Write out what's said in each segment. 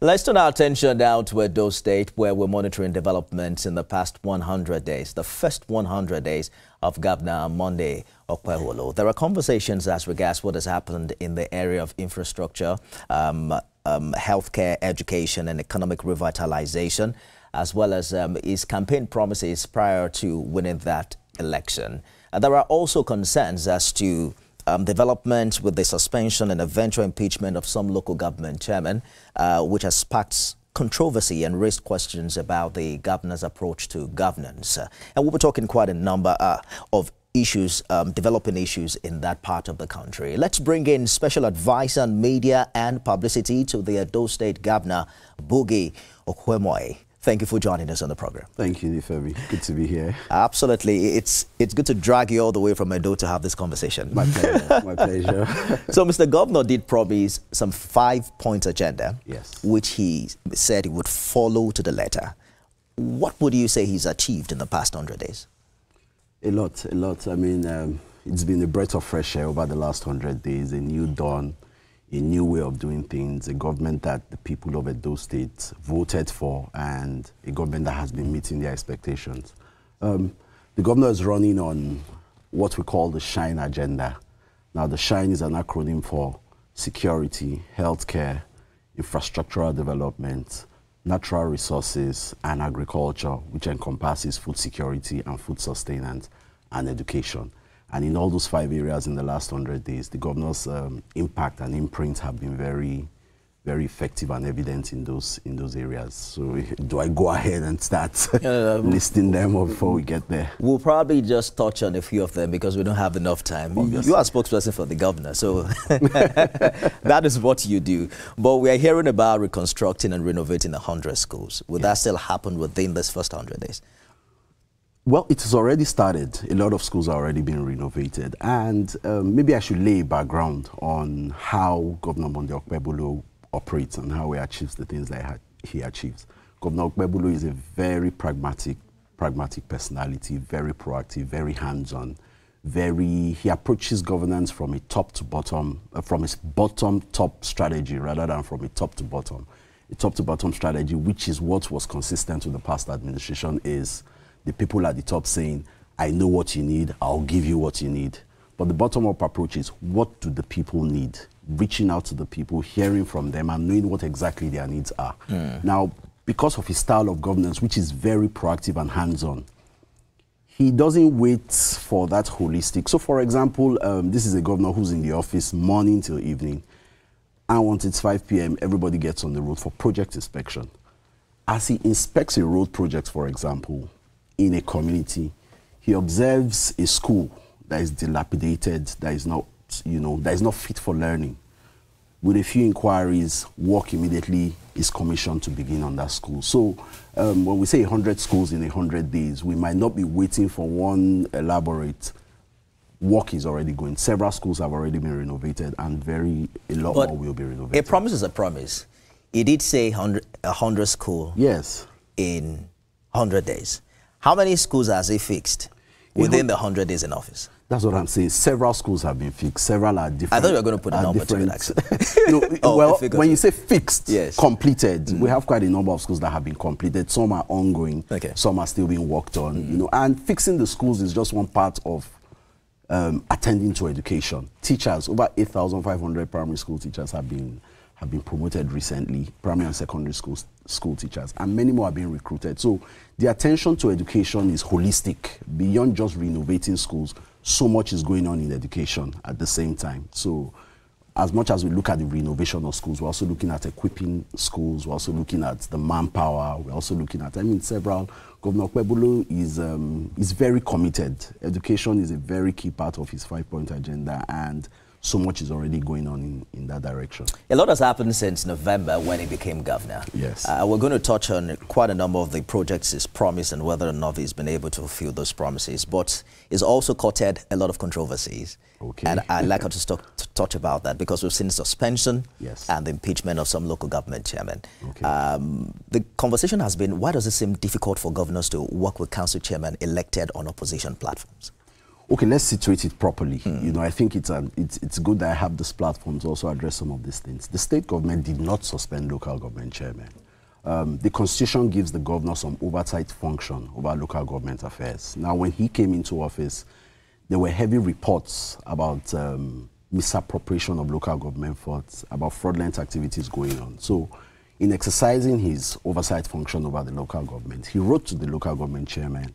Let's turn our attention now to Edo State, where we're monitoring developments in the past 100 days, the first 100 days of Governor Monday Okpebholo. There are conversations as regards what has happened in the area of infrastructure, healthcare, education, and economic revitalization, as well as his campaign promises prior to winning that election. There are also concerns as to development with the suspension and eventual impeachment of some local government chairmen, which has sparked controversy and raised questions about the governor's approach to governance. And we'll be talking quite a number of issues, developing issues in that part of the country. Let's bring in special advisor on media and publicity to the Edo State Governor, Bugi Okpebholo. Thank you for joining us on the program. Thank you, Nifemi. Good to be here. Absolutely. It's good to drag you all the way from Edo to have this conversation. My pleasure. My pleasure. So, Mr. Governor did promise some 5-point agenda, yes, which he said he would follow to the letter. What would you say he's achieved in the past 100 days? A lot. I mean, it's been a breath of fresh air over the last 100 days, a new dawn, a new way of doing things, a government that the people of Edo State voted for, and a government that has been meeting their expectations. The governor is running on what we call the SHINE agenda. Now, the SHINE is an acronym for security, healthcare, infrastructural development, natural resources, and agriculture, which encompasses food security and food sustenance and education. And in all those 5 areas in the last 100 days, the governor's impact and imprint have been very, very effective and evident in those areas. So do I go ahead and start listing them before we get there? We'll probably just touch on a few of them because we don't have enough time. Obviously. You are a spokesperson for the governor, so that is what you do. But we are hearing about reconstructing and renovating 100 schools. Will that still happen within this first 100 days? Well, it has already started. A lot of schools are already being renovated. And maybe I should lay a background on how Governor Monday Okpebholo operates and how he achieves the things that he achieves. Governor Okpebholo is a very pragmatic personality, very proactive, very hands-on. He approaches governance from a top to bottom, from his bottom-top strategy rather than from a top to bottom. A top to bottom strategy, which is what was consistent with the past administration, is the people at the top saying, I know what you need, I'll give you what you need. But the bottom-up approach is, what do the people need? Reaching out to the people, hearing from them, and knowing what exactly their needs are. Now, because of his style of governance, which is very proactive and hands-on, he doesn't wait for that holistic. So, for example, this is a governor who's in the office morning till evening, and once it's 5 p.m., everybody gets on the road for project inspection. As he inspects a road project, for example, in a community, he observes a school that is dilapidated, that is not, that is not fit for learning. With a few inquiries, work immediately is commissioned to begin on that school. So when we say 100 schools in 100 days, we might not be waiting for one elaborate. Work is already going. Several schools have already been renovated, and a lot more will be renovated. A promise is a promise. He did say 100 schools. Yes. In 100 days. How many schools has he fixed within the 100 days in office? That's what I'm saying. Several schools have been fixed. Several are different. I thought you were going to put a number to it, actually. Well, when you say fixed, yes, completed, we have quite a number of schools that have been completed. Some are ongoing. Okay. Some are still being worked on. And fixing the schools is just one part of attending to education. Teachers, over 8,500 primary school teachers have been promoted recently, primary and secondary school teachers, and many more are being recruited. So the attention to education is holistic. Beyond just renovating schools, so much is going on in education at the same time. So as much as we look at the renovation of schools, we're also looking at equipping schools, we're also looking at the manpower, we're also looking at, several. Governor Okpebholo is very committed. Education is a very key part of his 5-point agenda, and so much is already going on in that direction. A lot has happened since November when he became governor. Yes. We're going to touch on quite a number of the projects he's promised and whether or not he's been able to fulfill those promises. But he's also courted a lot of controversies. Okay. And I'd like us to touch about that because we've seen suspension, yes, and the impeachment of some local government chairmen. Okay. The conversation has been, why does it seem difficult for governors to work with council chairmen elected on opposition platforms? Okay, let's situate it properly. You know, I think it's good that I have this platform to also address some of these things. The state government did not suspend local government chairmen. The constitution gives the governor some oversight function over local government affairs. Now, when he came into office, there were heavy reports about misappropriation of local government funds, about fraudulent activities going on. So, in exercising his oversight function over the local government, he wrote to the local government chairman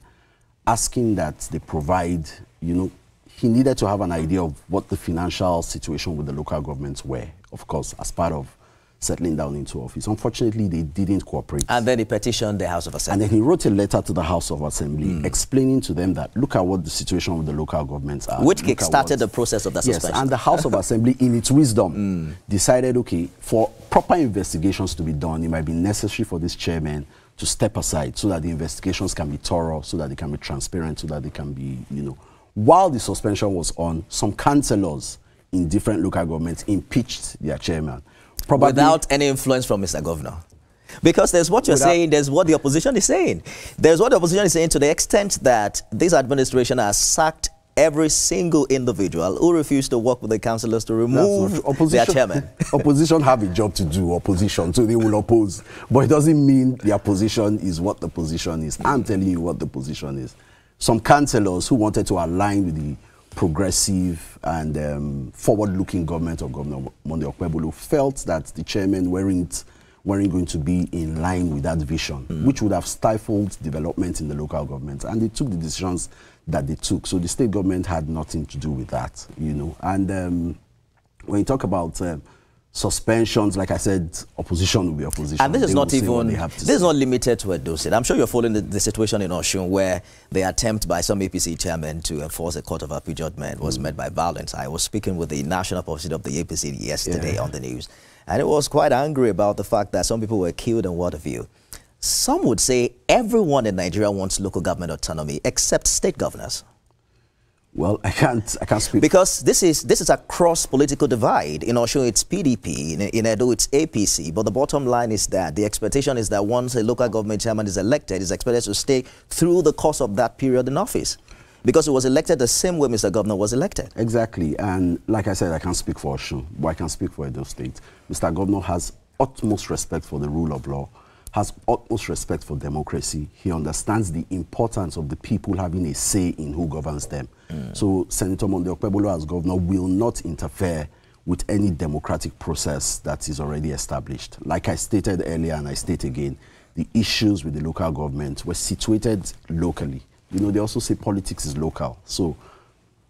asking that they provide, you know, he needed to have an idea of what the financial situation with the local governments were, of course, as part of settling down into office. Unfortunately, they didn't cooperate. And then he petitioned the House of Assembly. And then he wrote a letter to the House of Assembly explaining to them that, look at what the situation with the local governments are. Which kick-started the process of the suspension. Yes, and the House of Assembly, in its wisdom, decided, okay, for proper investigations to be done, it might be necessary for this chairman to step aside so that the investigations can be thorough, so that they can be transparent, so that they can be, you know. While the suspension was on, some councillors in different local governments impeached their chairman. Probably without any influence from Mr. Governor. Because there's what you're saying, there's what the opposition is saying. There's what the opposition is saying to the extent that this administration has sacked every single individual who refused to work with the councillors to remove their chairman. Opposition have a job to do, opposition, so they will oppose. But it doesn't mean their position is what the position is. I'm telling you what the position is. Some councillors who wanted to align with the progressive and forward-looking government of Governor Monday Okpebholo felt that the chairmen weren't going to be in line with that vision, which would have stifled development in the local government. And they took the decisions that they took. So the state government had nothing to do with that, you know. And when you talk about suspensions, like I said, opposition will be opposition. And this is not even, this is not limited to Edo State. I'm sure you're following the situation in Osun, where the attempt by some APC chairmen to enforce a court of appeal judgment was met by violence. I was speaking with the national president of the APC yesterday on the news, and it was quite angry about the fact that some people were killed and what have you. Some would say everyone in Nigeria wants local government autonomy except state governors. Well, I can't speak. Because this is a cross-political divide. In Osun, it's PDP. In Edo, it's APC. But the bottom line is that the expectation is that once a local government chairman is elected, he's expected to stay through the course of that period in office. Because he was elected the same way Mr. Governor was elected. Exactly. And like I said, I can't speak for Osun, but I can speak for Edo State. Mr. Governor has utmost respect for the rule of law, has utmost respect for democracy. He understands the importance of the people having a say in who governs them. So Senator Monday Okpebholo as governor will not interfere with any democratic process that is already established. Like I stated earlier, and I state again, the issues with the local government were situated locally. You know, they also say politics is local. So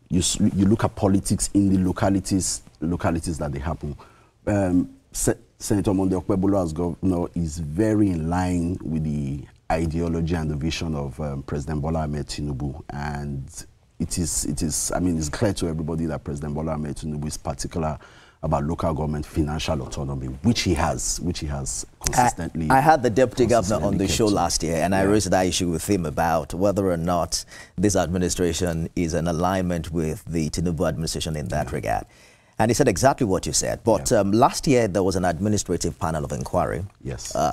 you look at politics in the localities that they happen. Senator Monday Okpebholo as governor is very in line with the ideology and the vision of President Bola Ahmed Tinubu, and it is, I mean, it's clear to everybody that President Bola Ahmed Tinubu is particular about local government financial autonomy, which he has consistently. I had the deputy governor on the show last year, and I raised that issue with him about whether or not this administration is in alignment with the Tinubu administration in that regard. And he said exactly what you said. But last year, there was an administrative panel of inquiry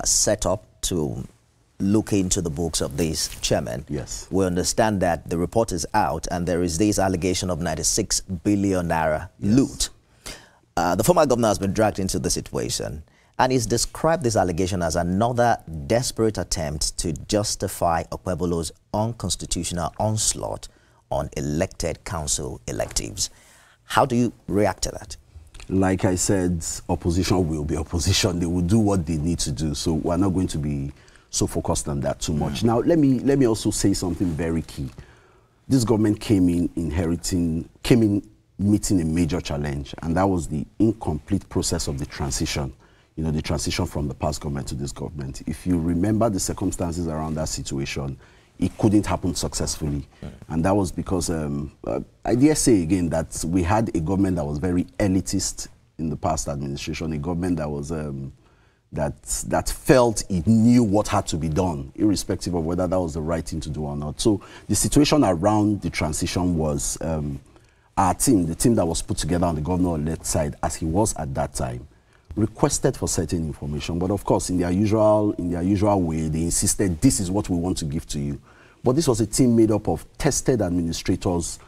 set up to look into the books of these chairmen. Yes. We understand that the report is out, and there is this allegation of 96 billion naira loot. The former governor has been dragged into the situation, and he's described this allegation as another desperate attempt to justify Okpebholo's unconstitutional onslaught on elected council electives. How do you react to that? Like I said, opposition will be opposition. They will do what they need to do. So we're not going to be so focused on that too much. Now, let me also say something very key. This government came in meeting a major challenge, and that was the incomplete process of the transition. You know, the transition from the past government to this government. If you remember the circumstances around that situation, it couldn't happen successfully. And that was because, I dare say again, that we had a government that was very elitist in the past administration, a government that was, that felt it knew what had to be done, irrespective of whether that was the right thing to do or not. So the situation around the transition was, our team, the team that was put together on the governor-elect side, as he was at that time, requested for certain information, but of course, in their usual way, they insisted, this is what we want to give to you. But this was a team made up of tested administrators,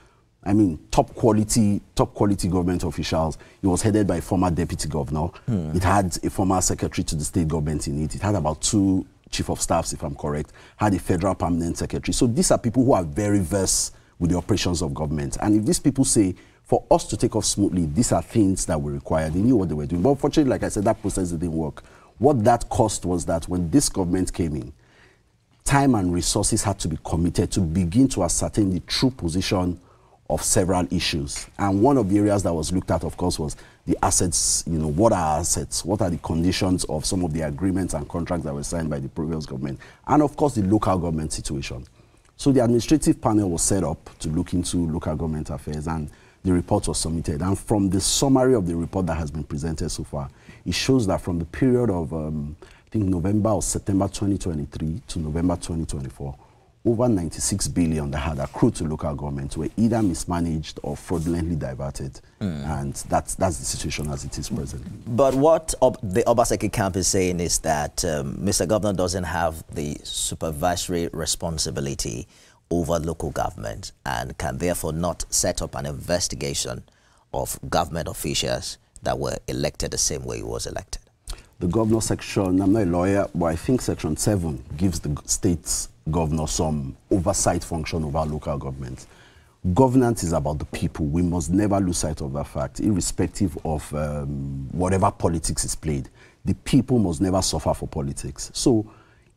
I mean, top quality government officials. It was headed by a former deputy governor. It had a former secretary to the state government in it. It had about 2 chief of staffs, if I'm correct, had a federal permanent secretary. So these are people who are very versed with the operations of government. And if these people say, for us to take off smoothly, these are things that we require, they knew what they were doing. But unfortunately, like I said, that process didn't work. What that cost was that when this government came in, time and resources had to be committed to begin to ascertain the true position of several issues. And one of the areas that was looked at, of course, was the assets. You know, what are assets? What are the conditions of some of the agreements and contracts that were signed by the previous government? And of course, the local government situation. So the administrative panel was set up to look into local government affairs, and the report was submitted. And from the summary of the report that has been presented so far, it shows that from the period of, I think, November or September 2023 to November 2024, over 96 billion that had accrued to local governments were either mismanaged or fraudulently diverted. And that's the situation as it is presently. But what the Obaseki camp is saying is that Mr. Governor doesn't have the supervisory responsibility over local government and can therefore not set up an investigation of government officials that were elected the same way he was elected. The governor section, I'm not a lawyer, but I think section 7 gives the state's governor some oversight function over local government. Governance is about the people. We must never lose sight of that fact, irrespective of whatever politics is played. The people must never suffer for politics. So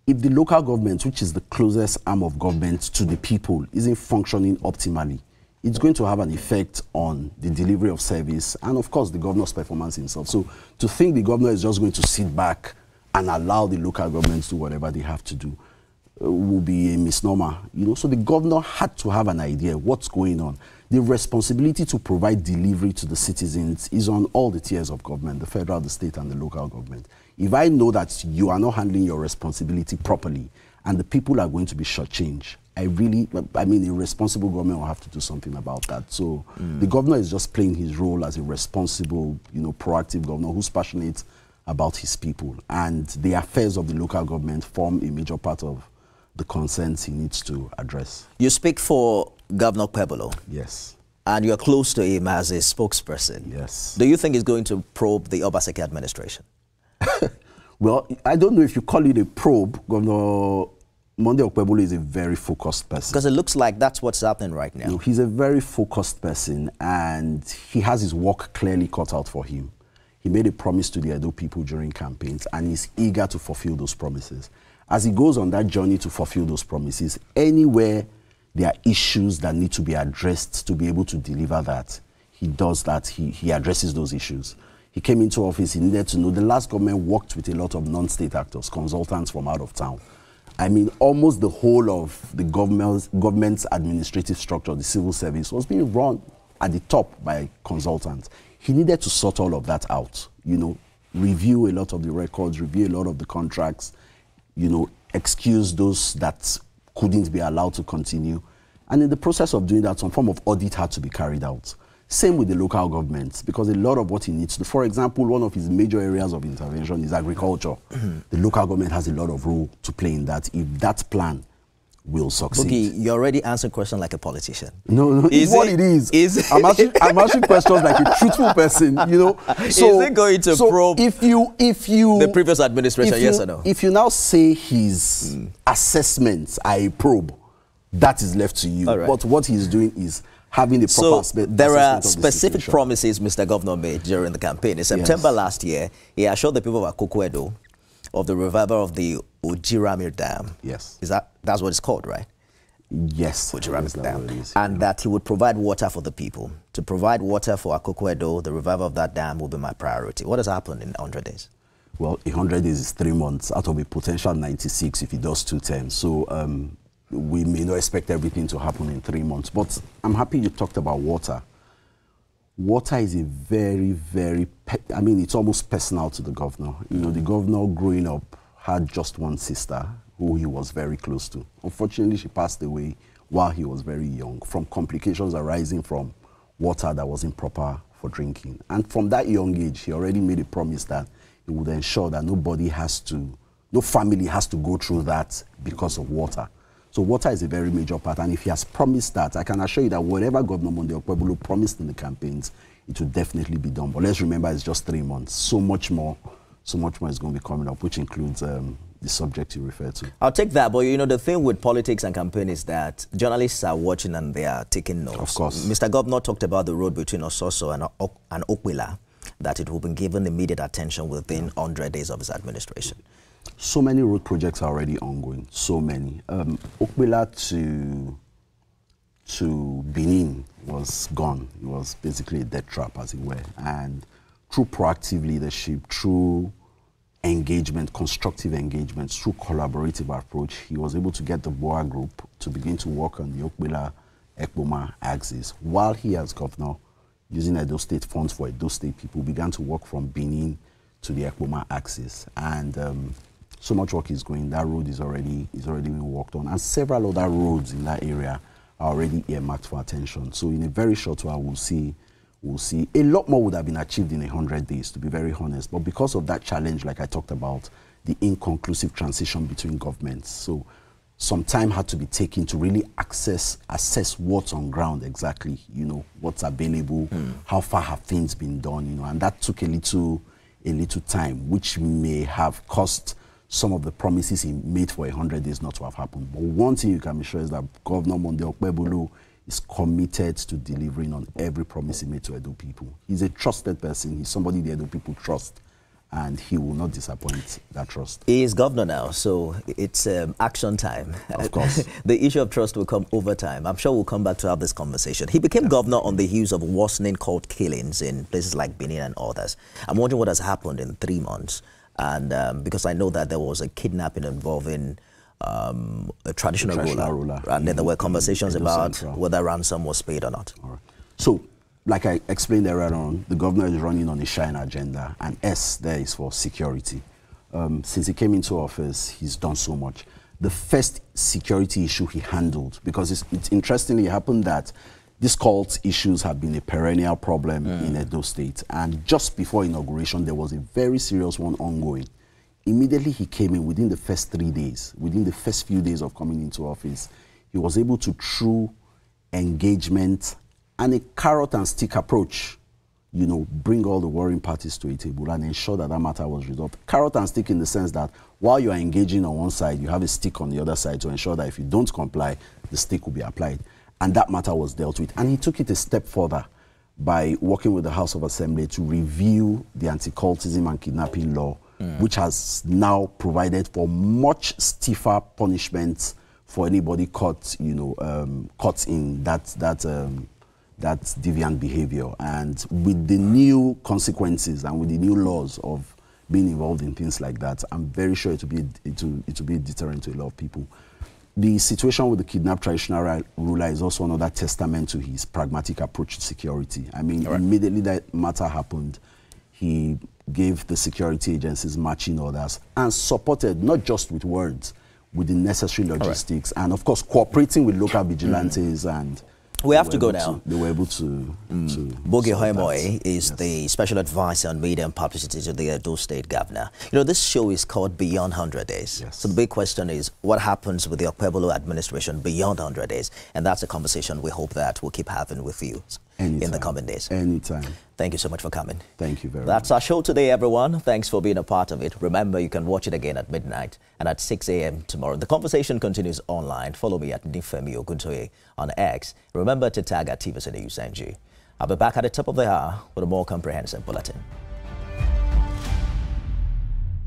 if the local government, which is the closest arm of government to the people, isn't functioning optimally, it's going to have an effect on the delivery of service and, of course, the governor's performance himself. So to think the governor is just going to sit back and allow the local governments to do whatever they have to do will be a misnomer. You know, so the governor had to have an idea what's going on. The responsibility to provide delivery to the citizens is on all the tiers of government, the federal, the state, and the local government. If I know that you are not handling your responsibility properly and the people are going to be shortchanged, I mean, a responsible government will have to do something about that. So the governor is just playing his role as a responsible, you know, proactive governor who's passionate about his people. And the affairs of the local government form a major part of the concerns he needs to address. You speak for Governor Okpebholo. Yes. And you're close to him as a spokesperson. Yes. Do you think he's going to probe the Obaseki administration? Well, I don't know if you call it a probe. Governor Monday Okpebholo is a very focused person. Because it looks like that's what's happening right now. No, he's a very focused person, and he has his work clearly cut out for him. He made a promise to the Edo people during campaigns, and he's eager to fulfill those promises. As he goes on that journey to fulfill those promises, anywhere there are issues that need to be addressed to be able to deliver that, he does that. He addresses those issues. He came into office, he needed to know. The last government worked with a lot of non-state actors, consultants from out of town. I mean, almost the whole of the government's administrative structure, the civil service, was being run at the top by consultants. He needed to sort all of that out, you know, review a lot of the records, review a lot of the contracts, you know, excuse those that couldn't be allowed to continue. And in the process of doing that, some form of audit had to be carried out. Same with the local governments, because a lot of what he needs to do, for example, one of his major areas of intervention is agriculture. The local government has a lot of role to play in that if that plan will succeed. Boogie, you already answered question like a politician. No, it's what it is. I'm asking questions like a truthful person, you know. So, is it going to probe if you the previous administration, yes or no? If you now say his assessments are a probe, that is left to you. Right. But what he's doing is having a proper assessment. There are specific promises Mr. Governor made during the campaign. In September last year, he assured the people of Okpebholo of the revival of the Ojiramir Dam. Yes. That's what it's called, right? Yes. Ojiramir Dam. And that he would provide water for the people. To provide water for Okpebholo, the revival of that dam will be my priority. What has happened in 100 days? Well, 100 days is 3 months out of a potential 96 if he does 2 terms. So we may not expect everything to happen in 3 months. But I'm happy you talked about water. Water is a very, very, I mean, it's almost personal to the governor. You know, the governor growing up had just one sister who he was very close to. Unfortunately, she passed away while he was very young from complications arising from water that wasn't proper for drinking. And from that young age, he already made a promise that he would ensure that no family has to go through that because of water. So water is a very major part, and if he has promised that, I can assure you that whatever Governor Monday Okpebholo promised in the campaigns, it will definitely be done. But let's remember, it's just 3 months. So much more is going to be coming up, which includes the subject you referred to. I'll take that, but you know, the thing with politics and campaign is that journalists are watching and they are taking notes. Of course. Mr. Governor talked about the road between Ososo and Okpebholo, that it will be given immediate attention within 100 days of his administration. So many road projects are already ongoing, so many. Okpebholo to Benin was gone. It was basically a death trap, as it were. And through proactive leadership, through engagement, constructive engagement, through collaborative approach, he was able to get the BOA group to begin to work on the Okpebholo-Ekpoma axis. While he, as governor, using Edo State funds for Edo State people, began to work from Benin to the Ekpoma axis. And so much work is going. That road is already being worked on. And several other roads in that area are already earmarked for attention. So in a very short while, we'll see a lot more would have been achieved in 100 days, to be very honest. But because of that challenge, like I talked about, the inconclusive transition between governments, so some time had to be taken to really assess what's on ground exactly, you know, what's available, how far have things been done, you know, and that took a little time, which may have cost some of the promises he made for 100 days not to have happened. But one thing you can be sure is that Governor Monday Okpebholo is committed to delivering on every promise he made to Edo people. He's a trusted person. He's somebody the Edo people trust, and he will not disappoint that trust. He is governor now, so it's action time. Of course. The issue of trust will come over time. I'm sure we'll come back to have this conversation. He became governor on the heels of worsening court killings in places like Benin and others. I'm wondering what has happened in 3 months. And because I know that there was a kidnapping involving a traditional ruler. And then there were conversations about whether ransom was paid or not. All right. So, like I explained earlier on, the governor is running on a shine agenda, and S there is for security. Since he came into office, he's done so much. The first security issue he handled, because it's interestingly happened that these cult issues have been a perennial problem in Edo State. And just before inauguration, there was a very serious one ongoing. Immediately he came in, within the first 3 days, within the first few days of coming into office, he was able to, through engagement and a carrot and stick approach, you know, bring all the warring parties to a table and ensure that that matter was resolved. Carrot and stick in the sense that while you are engaging on one side, you have a stick on the other side to ensure that if you don't comply, the stick will be applied. And that matter was dealt with. And he took it a step further by working with the House of Assembly to review the anti-cultism and kidnapping law, which has now provided for much stiffer punishments for anybody caught, you know, caught in that deviant behavior. And with the new consequences and with the new laws of being involved in things like that, I'm very sure it will be a deterrent to a lot of people. The situation with the kidnapped traditional ruler is also another testament to his pragmatic approach to security. I mean, immediately that matter happened, he gave the security agencies marching orders and supported, not just with words, with the necessary logistics, and of course cooperating with local vigilantes and we have to go now. They were able to Bogi Hoimoy is the special advisor on media and publicity to the Edo State governor. You know, this show is called Beyond 100 Days. Yes. So the big question is, what happens with the Okpebholo administration beyond 100 days? And that's a conversation we hope that we'll keep having with you in the coming days. Anytime. Thank you so much for coming. Thank you very much. That's our show today, everyone. Thanks for being a part of it. Remember, you can watch it again at midnight and at 6 a.m. tomorrow. The conversation continues online. Follow me at Nifemi Oguntoye on X. Remember to tag at TVC News On. I'll be back at the top of the hour with a more comprehensive bulletin.